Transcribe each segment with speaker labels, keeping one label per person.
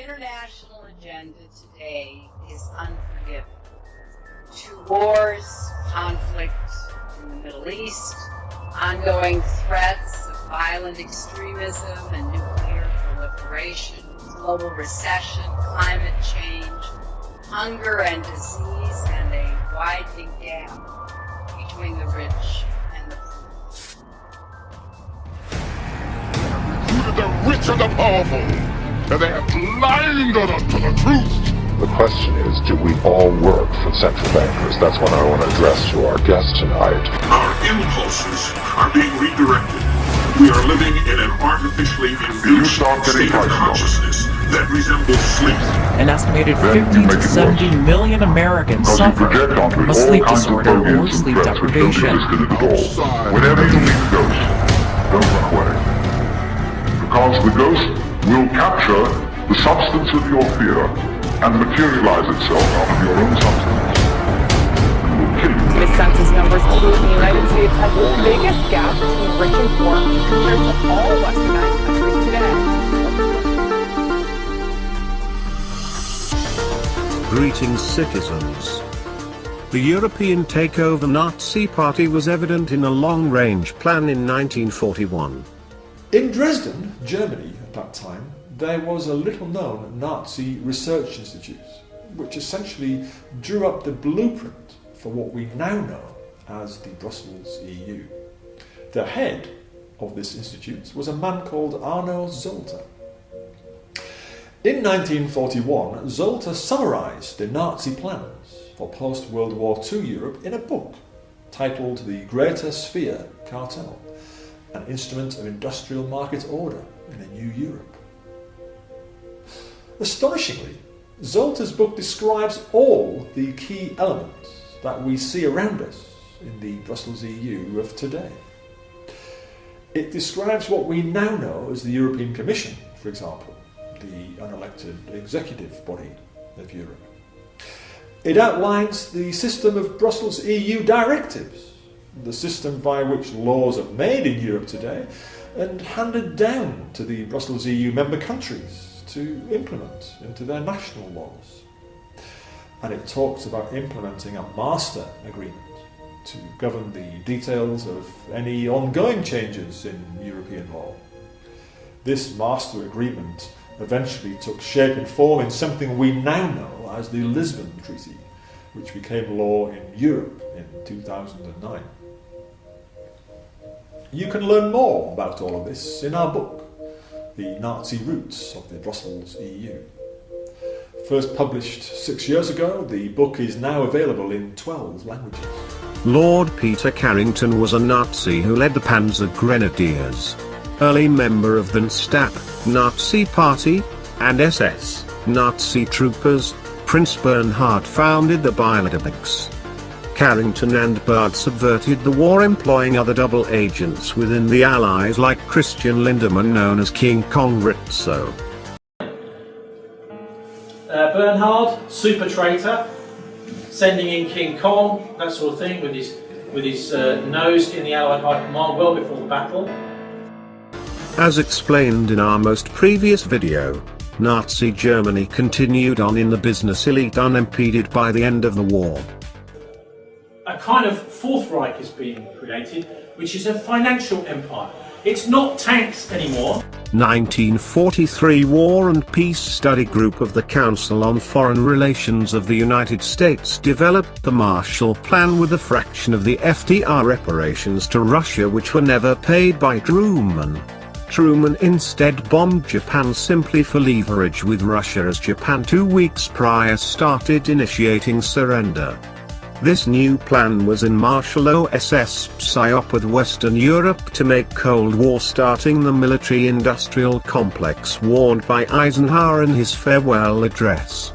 Speaker 1: international agenda today is unforgiving. 2 wars, conflict in the Middle East, ongoing threats of violent extremism and nuclear proliferation, global recession, climate change, hunger and disease, and a widening gap between the rich and the poor.
Speaker 2: The rich and the powerful, and they have blinded us to the truth.
Speaker 3: The question is, do we all work for central bankers? That's what I want to address to our guest tonight.
Speaker 4: Our impulses are being redirected. We are living in an artificially induced state of consciousness that resembles sleep.
Speaker 5: An estimated 50 to 70 million Americans suffer from a sleep disorder or sleep deprivation.
Speaker 3: Whenever you meet a ghost, don't run away. Because the ghost will capture the substance of your fear and materialize itself out of your own substance. It will kill you.
Speaker 6: The census numbers prove the United States has the biggest gap between rich and poor compared to all westernized countries today.
Speaker 7: Greetings, citizens. The European takeover Nazi Party was evident in a long-range plan in 1941.
Speaker 8: In Dresden, Germany, at that time, there was a little-known Nazi research institute, which essentially drew up the blueprint for what we now know as the Brussels EU. The head of this institute was a man called Arno Zolter. In 1941, Zolter summarised the Nazi plans for post-World War II Europe in a book titled The Greater Sphere Cartel, an instrument of industrial market order in a new Europe. Astonishingly, Zolter's book describes all the key elements that we see around us in the Brussels EU of today. It describes what we now know as the European Commission, for example, the unelected executive body of Europe. It outlines the system of Brussels EU directives, the system by which laws are made in Europe today and handed down to the Brussels EU member countries to implement into their national laws. And it talks about implementing a master agreement to govern the details of any ongoing changes in European law. This master agreement eventually took shape and form in something we now know as the Lisbon Treaty, which became law in Europe in 2009. You can learn more about all of this in our book, The Nazi Roots of the Brussels EU. First published 6 years ago, the book is now available in 12 languages.
Speaker 7: Lord Peter Carrington was a Nazi who led the Panzer Grenadiers, early member of the NSDAP, Nazi Party, and SS, Nazi troopers. Prince Bernhard founded the Bilederbergs. Carrington and Berhard subverted the war, employing other double agents within the Allies like Christian Linderman, known as King Kong Rizzo.
Speaker 9: Bernhard, super traitor, sending in King Kong, that sort of thing, with his nose in the Allied High Command well before the battle.
Speaker 7: As explained in our most previous video, Nazi Germany continued on in the business elite unimpeded by the end of the war.
Speaker 9: A kind of Fourth Reich is being created, which is a financial empire. It's not tanks anymore.
Speaker 7: 1943 War and Peace Study Group of the Council on Foreign Relations of the United States developed the Marshall Plan with a fraction of the FDR reparations to Russia which were never paid by Truman. Truman instead bombed Japan simply for leverage with Russia, as Japan 2 weeks prior started initiating surrender. This new plan was in Marshall OSS PSYOP with Western Europe to make Cold War starting the military-industrial complex warned by Eisenhower in his farewell address.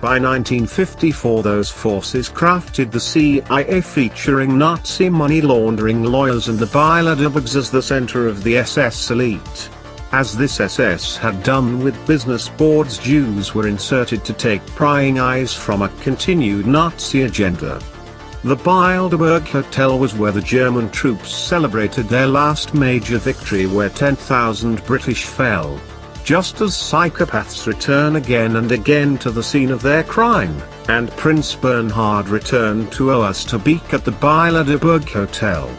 Speaker 7: By 1954 those forces crafted the CIA, featuring Nazi money laundering lawyers and the Bilederbergs as the center of the SS elite. As this SS had done with business boards, Jews were inserted to take prying eyes from a continued Nazi agenda. The Bilderberg Hotel was where the German troops celebrated their last major victory, where 10,000 British fell. just as psychopaths return again and again to the scene of their crime, and Prince Bernhard returned to Oosterbeek at the Bilederbergs Hotel.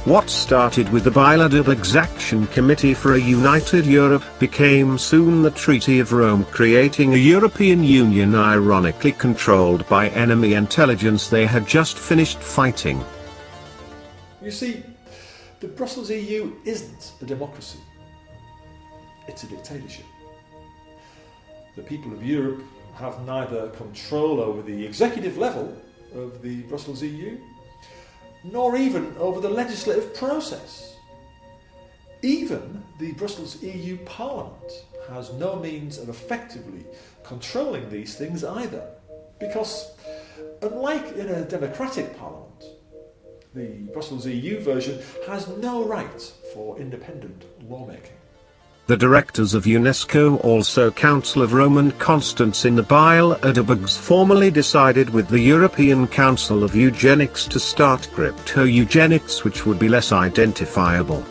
Speaker 7: What started with the Bilederbergs Action Committee for a United Europe became soon the Treaty of Rome, creating a European Union ironically controlled by enemy intelligence they had just finished fighting.
Speaker 8: You see, the Brussels EU isn't a democracy. It's a dictatorship. The people of Europe have neither control over the executive level of the Brussels EU, nor even over the legislative process. Even the Brussels EU Parliament has no means of effectively controlling these things either, because unlike in a democratic parliament, the Brussels EU version has no right for independent lawmaking.
Speaker 7: The directors of UNESCO, also Council of Rome and Constance in the Bilederbergs, formally decided with the European Council of Eugenics to start crypto-eugenics, which would be less identifiable.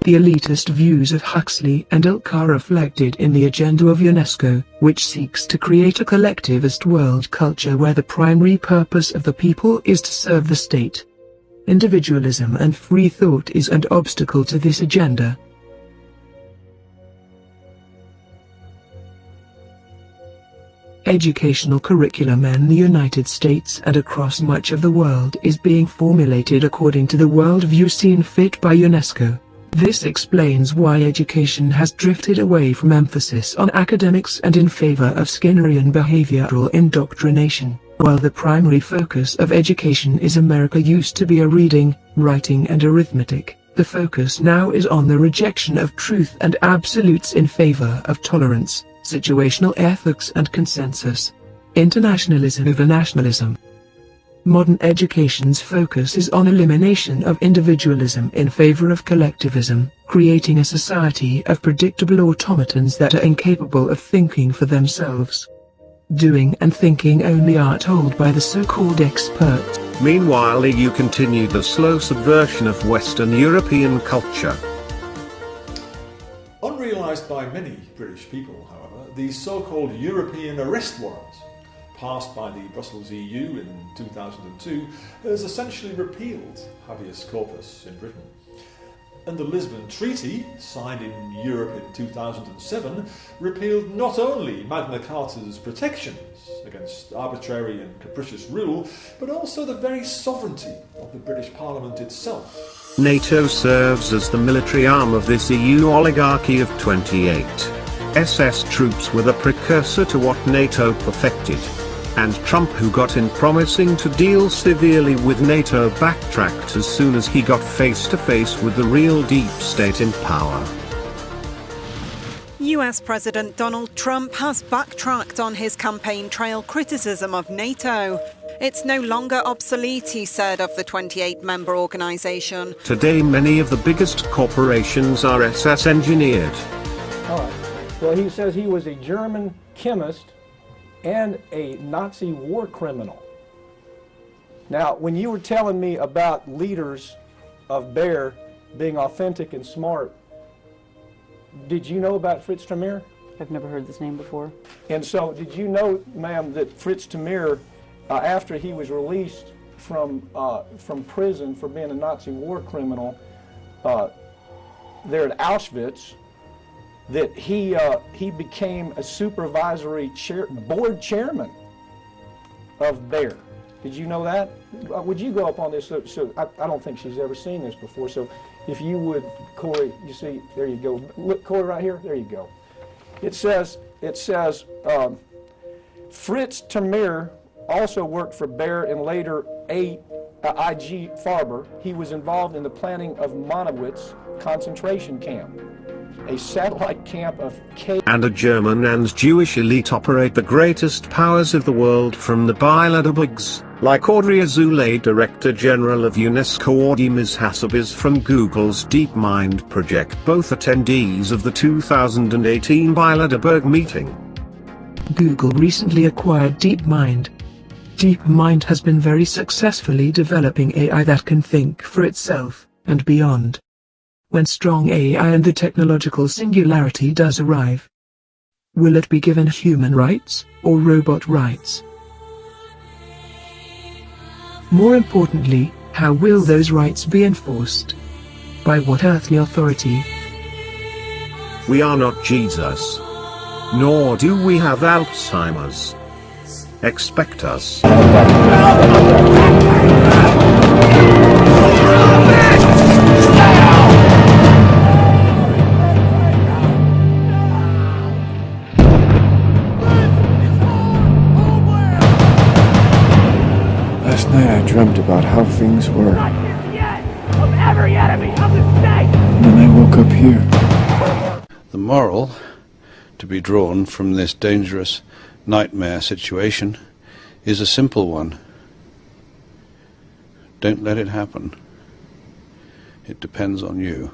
Speaker 10: The elitist views of Huxley and Ilk are reflected in the agenda of UNESCO, which seeks to create a collectivist world culture where the primary purpose of the people is to serve the state. Individualism and free thought is an obstacle to this agenda. Educational curriculum in the United States and across much of the world is being formulated according to the worldview seen fit by UNESCO. This explains why education has drifted away from emphasis on academics and in favor of Skinnerian behavioral indoctrination. While the primary focus of education is America used to be a reading, writing and arithmetic, the focus now is on the rejection of truth and absolutes in favor of tolerance, situational ethics and consensus. Internationalism over nationalism. Modern education's focus is on elimination of individualism in favor of collectivism, creating a society of predictable automatons that are incapable of thinking for themselves. Doing and thinking only are told by the so-called experts.
Speaker 7: Meanwhile, the EU continued the slow subversion of Western European culture.
Speaker 8: Unrealised by many British people, however, the so-called European arrest warrant, passed by the Brussels EU in 2002, has essentially repealed habeas corpus in Britain. And the Lisbon Treaty, signed in Europe in 2007, repealed not only Magna Carta's protections against arbitrary and capricious rule, but also the very sovereignty of the British Parliament itself.
Speaker 7: NATO serves as the military arm of this EU oligarchy of 28. SS troops were the precursor to what NATO perfected. And Trump, who got in promising to deal severely with NATO, backtracked as soon as he got face to face with the real deep state in power.
Speaker 11: US President Donald Trump has backtracked on his campaign trail criticism of NATO. It's no longer obsolete, he said, of the 28-member organisation.
Speaker 7: Today many of the biggest corporations are SS engineered.
Speaker 12: All right. Well, he says he was a German chemist and a Nazi war criminal. Now, when you were telling me about leaders of Bayer being authentic and smart, did you know about Fritz Tamir?
Speaker 13: I've never heard this name before.
Speaker 12: And so, did you know, ma'am, that Fritz Tamir, after he was released from prison for being a Nazi war criminal there at Auschwitz, that he became a supervisory board chairman of Bayer. Did you know that? Would you go up on this? So I don't think she's ever seen this before. So if you would, Corey, you see, there you go. Look, Corey, right here. There you go. It says Fritz Tamir also worked for Bayer and later IG Farber. He was involved in the planning of Monowitz concentration camp, a satellite camp of
Speaker 7: And a German and Jewish elite operate the greatest powers of the world from the Bilederbergs, Like Audrey Azoulay, Director General of UNESCO, or Ms. Hassabis from Google's DeepMind project, both attendees of the 2018 Bilederberg meeting.
Speaker 10: Google recently acquired DeepMind. DeepMind has been very successfully developing AI that can think for itself, and beyond. When strong AI and the technological singularity does arrive, will it be given human rights, or robot rights? More importantly, how will those rights be enforced? By what earthly authority?
Speaker 7: We are not Jesus. Nor do we have Alzheimer's. Expect us.
Speaker 14: Last night I dreamt about how things were.
Speaker 15: Of every enemy of the state!
Speaker 14: And then I woke up here.
Speaker 16: The moral to be drawn from this dangerous nightmare situation is a simple one. Don't let it happen. It depends on you.